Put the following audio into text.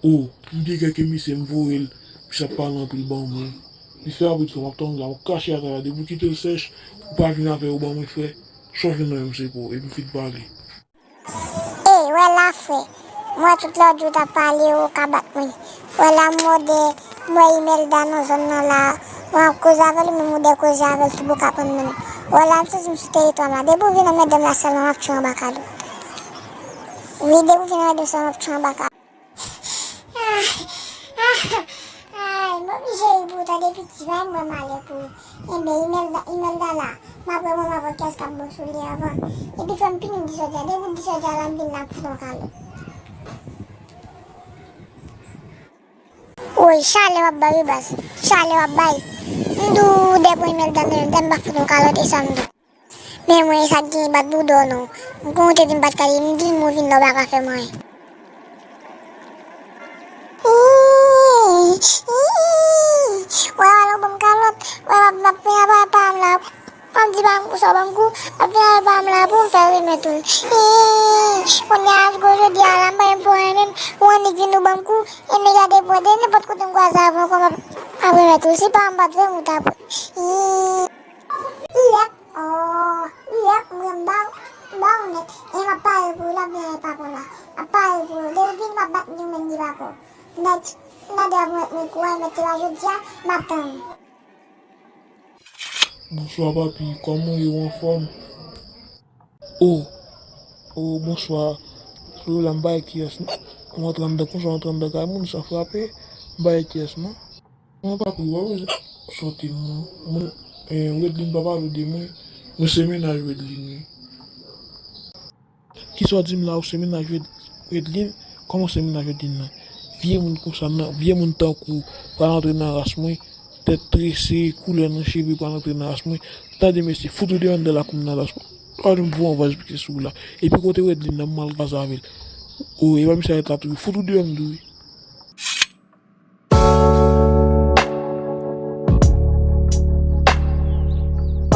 Oh, mdi quelqu'un mi se mvoil, puis ça parle en pile bon moi. Il fait abri son temps là, on cache à terre, depuis qu'il te sèche, ou pas venir avec au bon moi frère. Chauffe nous c'est pour et puis fit parler. Eh, wè la fwe, mwen tout lò djou ta pale ou kabat mwen. Wè la mwode, mwen email dan nou zon nan la, mwen kouz avel, mwen mwode kouz avel sou bou kapon men. Wè la mse zi msou teritwa la, debou vina mwen dem la sel mwen ap chan bakado. Oui, debou vina mwen dem sel mwen ap chan bakado. Ay, mwen mi jè yi bouta depi ti ven mwen male pou. Ebe, email da la, mwen apre mwen avon kes kap bon sou li avan. Epi fèm pinin di sodja, debou di sodja la mbin la pou ton kalo. Oy, chale wap bay bas, chale wap bay. Ndou depo email da men, dem bak ton kalo te samdo. Men mwen sak di bat budo nou. Mwen konte di mbat kari, mdi mou vin no baka fe mwen. Wè wala bom kalot, wè wap pina ba pam la. Pam di bang puso bang ku, wap pina pam la pou mfe wime tou. On yas gojo di alam ba yon poemen, wan dik vin nou bang ku, ene gade po de, ne pot kouten kwa sa avon kon wap wime tou, si pam bat ve mouta pou. Iyek, mwen bang net, e wap pale pou la vye papon la. Wap pale pou, de vin wap bat di men di bako. Net, nade ap mwen kouwa mette la jodia, matan. Bonsoir papi, comment est en forme? Oh, bonsoir. Je la mbaye qui est, on rentre dans je rentre dans le monde, ça frappé. Mbaye qui est, non? Mon papi, ouais, sorti, moi. Redline papa, le démon, moi, c'est ménage Redline. Qui soit dit là, c'est ménage Redline, comment c'est ménage Redline? Vieux moun comme ça, vieux moun tant qu'on va rentrer dans la race, tête tressée, couleur dans cheveux pour rentrer dans la race, t'as des messieurs, foutu de la commune dans la race. Ah, on va expliquer ça là. Et puis, côté Redline, mal grâce à elle. Oh, il va me faire la foutu de